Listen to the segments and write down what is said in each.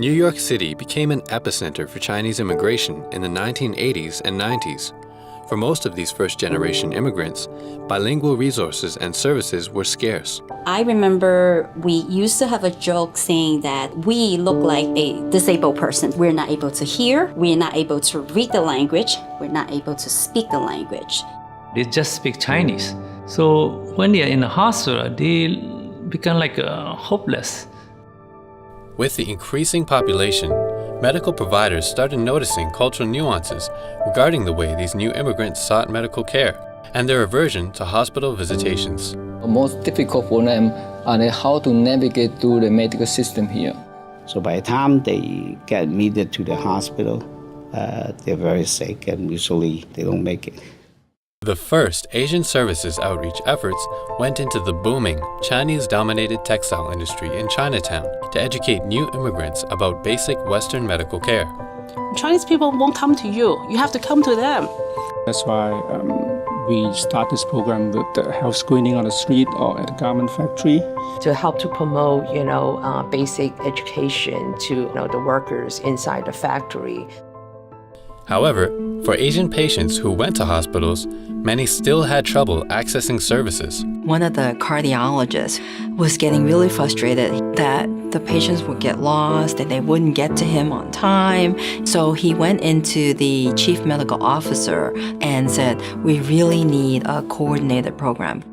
New York City became an epicenter for Chinese immigration in the 1980s and 90s. For most of these first-generation immigrants, bilingual resources and services were scarce. I remember we used to have a joke saying that we look like a disabled person. We're not able to hear, we're not able to read the language, we're not able to speak the language. They just speak Chinese. So when they are in the hospital, they become like hopeless. With the increasing population, medical providers started noticing cultural nuances regarding the way these new immigrants sought medical care and their aversion to hospital visitations. The most difficult for them are how to navigate through the medical system here. So by the time they get admitted to the hospital, they're very sick and usually they don't make it. The first Asian services outreach efforts went into the booming Chinese-dominated textile industry in Chinatown to educate new immigrants about basic Western medical care. Chinese people won't come to you. You have to come to them. That's why we start this program with the health screening on the street or at the garment factory. To help to promote, basic education to, the workers inside the factory. However, for Asian patients who went to hospitals, many still had trouble accessing services. One of the cardiologists was getting really frustrated that the patients would get lost and they wouldn't get to him on time. So he went into the chief medical officer and said, we really need a coordinated program.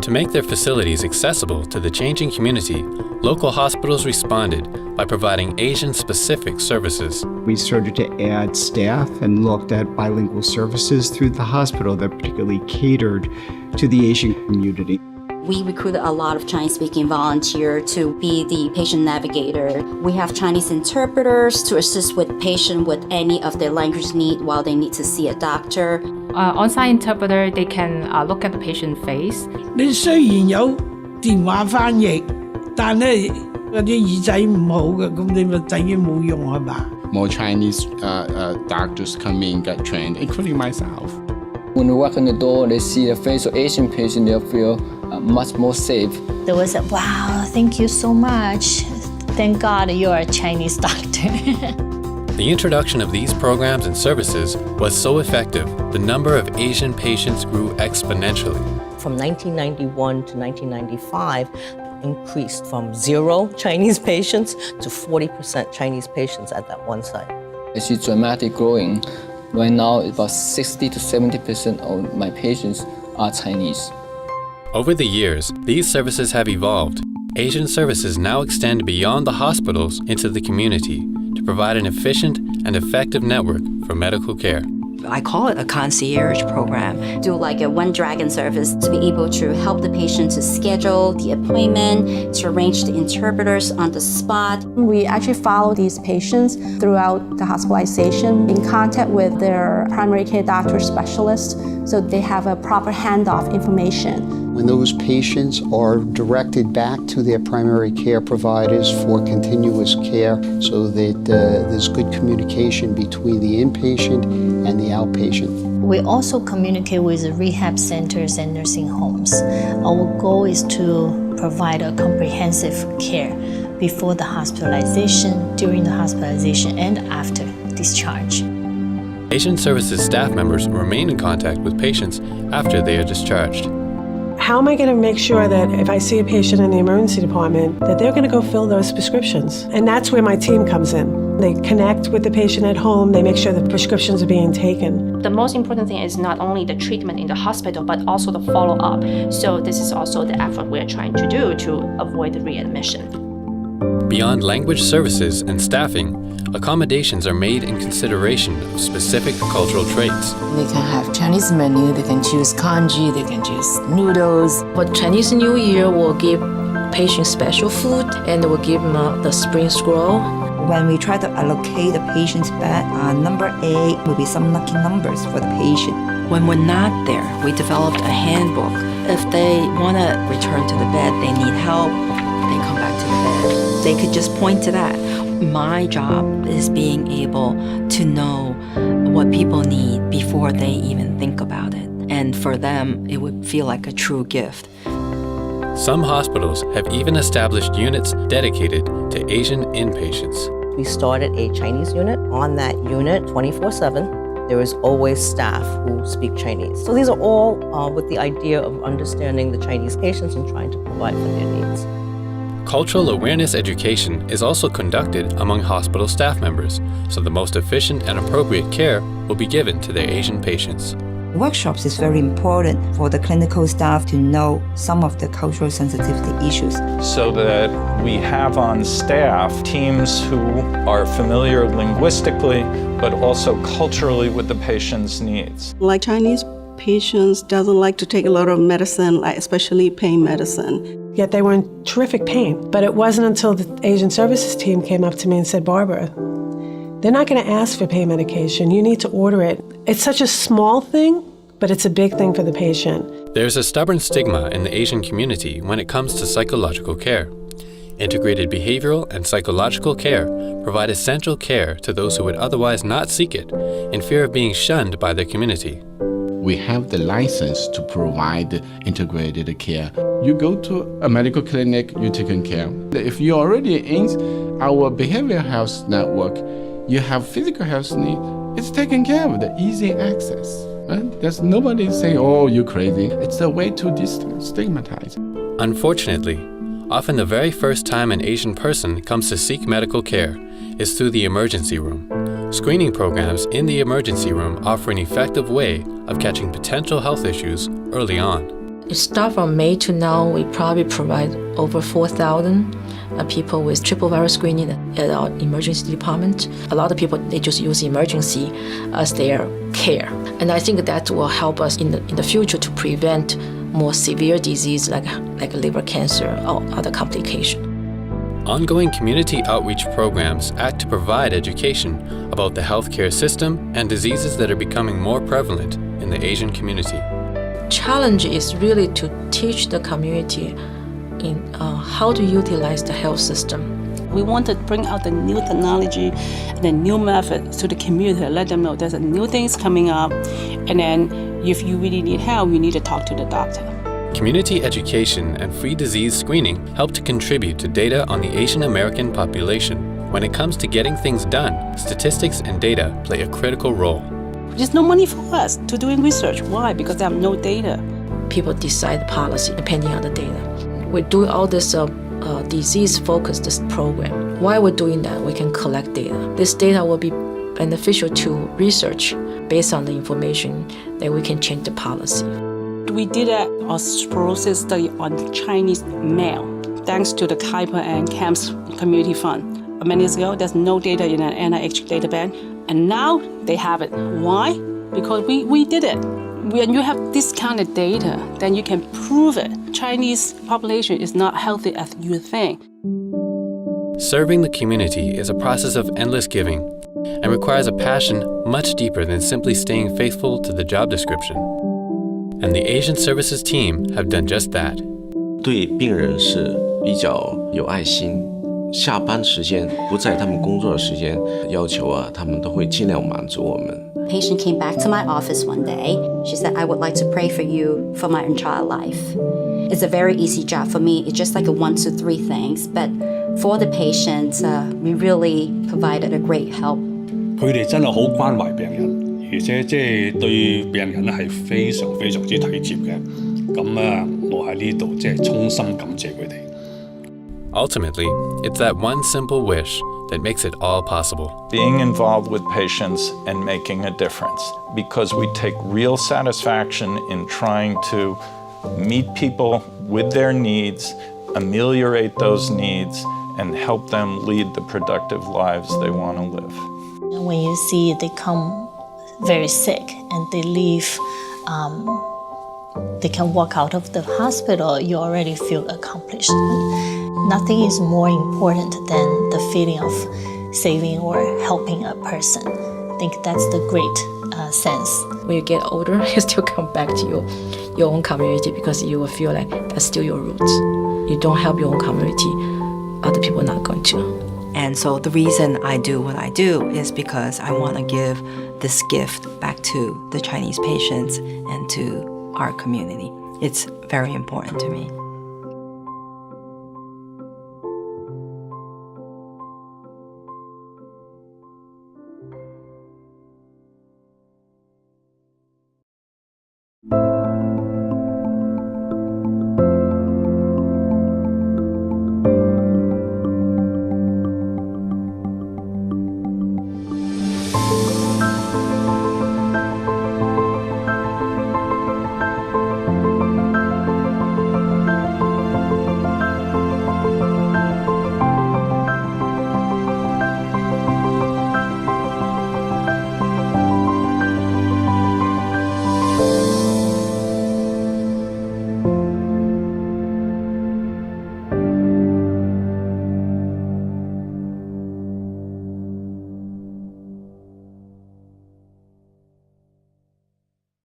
To make their facilities accessible to the changing community, local hospitals responded by providing Asian-specific services. We started to add staff and looked at bilingual services through the hospital that particularly catered to the Asian community. We recruited a lot of Chinese-speaking volunteers to be the patient navigator. We have Chinese interpreters to assist with patient with any of their language need while they need to see a doctor. On-site interpreter, they can look at the patient face. 你雖然有電話翻譯，但係嗰啲耳仔唔好嘅，咁你咪等於冇用係嘛？ More Chinese doctors come in, get trained, including myself. When they walk in the door, they see the face of Asian patient, they feel much more safe. There was a, wow, thank you so much. Thank God you're a Chinese doctor. The introduction of these programs and services was so effective, the number of Asian patients grew exponentially. From 1991 to 1995, increased from 0 Chinese patients to 40% Chinese patients at that one site. I see dramatic growing. Right now, about 60 to 70% of my patients are Chinese. Over the years, these services have evolved. Asian services now extend beyond the hospitals into the community to provide an efficient and effective network for medical care. I call it a concierge program. Do like a One Dragon service to be able to help the patient to schedule the appointment, to arrange the interpreters on the spot. We actually follow these patients throughout the hospitalization, in contact with their primary care doctor specialist, so they have a proper handoff information. When those patients are directed back to their primary care providers for continuous care so that there's good communication between the inpatient and the outpatient. We also communicate with the rehab centers and nursing homes. Our goal is to provide a comprehensive care before the hospitalization, during the hospitalization, and after discharge. Asian services staff members remain in contact with patients after they are discharged. How am I going to make sure that if I see a patient in the emergency department, that they're going to go fill those prescriptions? And that's where my team comes in. They connect with the patient at home, they make sure the prescriptions are being taken. The most important thing is not only the treatment in the hospital, but also the follow-up. So this is also the effort we're trying to do to avoid the readmission. Beyond language services and staffing, accommodations are made in consideration of specific cultural traits. They can have Chinese menu, they can choose kanji, they can choose noodles. For Chinese New Year, we'll give patients special food and we'll give them the spring scroll. When we try to allocate the patient's bed, number 8 will be some lucky numbers for the patient. When we're not there, we developed a handbook. If they want to return to the bed, they need help, they come back to the bed. They could just point to that. My job is being able to know what people need before they even think about it. And for them, it would feel like a true gift. Some hospitals have even established units dedicated to Asian inpatients. We started a Chinese unit. On that unit, 24/7, there is always staff who speak Chinese. So these are all with the idea of understanding the Chinese patients and trying to provide for their needs. Cultural awareness education is also conducted among hospital staff members, so the most efficient and appropriate care will be given to their Asian patients. Workshops is very important for the clinical staff to know some of the cultural sensitivity issues. So that we have on staff teams who are familiar linguistically, but also culturally with the patient's needs. Like Chinese patients doesn't like to take a lot of medicine, like especially pain medicine. Yet they were in terrific pain. But it wasn't until the Asian services team came up to me and said, Barbara, they're not going to ask for pain medication. You need to order it. It's such a small thing, but it's a big thing for the patient. There's a stubborn stigma in the Asian community when it comes to psychological care. Integrated behavioral and psychological care provide essential care to those who would otherwise not seek it, in fear of being shunned by their community. We have the license to provide integrated care. You go to a medical clinic, you're taken care of. If you're already in our behavioral health network, you have physical health needs, it's taken care of, the easy access. Right? There's nobody saying, oh, you're crazy. It's a way to stigmatize. Unfortunately, often the very first time an Asian person comes to seek medical care is through the emergency room. Screening programs in the emergency room offer an effective way of catching potential health issues early on. It starts from May to now, we probably provide over 4,000 people with triple virus screening at our emergency department. A lot of people, they just use emergency as their care. And I think that will help us in the future to prevent more severe disease like liver cancer or other complications. Ongoing community outreach programs act to provide education about the healthcare system and diseases that are becoming more prevalent in the Asian community. Challenge is really to teach the community in how to utilize the health system. We want to bring out the new technology and the new methods to the community, let them know there's a new things coming up, and then if you really need help, you need to talk to the doctor. Community education and free disease screening help to contribute to data on the Asian American population. When it comes to getting things done, statistics and data play a critical role. There's no money for us to doing research. Why? Because they have no data. People decide policy depending on the data. We're doing all this disease-focused program. While we're doing that, we can collect data. This data will be beneficial to research. Based on the information, that we can change the policy. We did a osteoporosis study on Chinese male, thanks to the CAIPA and CAMPS Community Fund. Many years ago, there's no data in an NIH data bank, and now they have it. Why? Because we did it. When you have this kind of data, then you can prove it. Chinese population is not healthy as you think. Serving the community is a process of endless giving and requires a passion much deeper than simply staying faithful to the job description. And the Asian Services team have done just that. 对病人是比较有爱心，下班时间不在他们工作的时间要求他们都会尽量满足我们。 Patient came back to my office one day. She said, I would like to pray for you for my entire life. It's a very easy job for me. It's just like a 1, 2, 3 things. But for the patients, we really provided a great help. 佢哋真係好關懷病人，而且即係對病人咧係非常非常之體貼嘅。咁啊，我喺呢度即係衷心感謝佢哋。 Ultimately, it's that one simple wish that makes it all possible. Being involved with patients and making a difference, because we take real satisfaction in trying to meet people with their needs, ameliorate those needs, and help them lead the productive lives they want to live. When you see they come very sick and they leave, they can walk out of the hospital, you already feel accomplished. Nothing is more important than the feeling of saving or helping a person. I think that's the great sense. When you get older, you still come back to your own community because you will feel like that's still your roots. You don't help your own community, other people are not going to. And so the reason I do what I do is because I want to give this gift back to the Chinese patients and to our community. It's very important to me.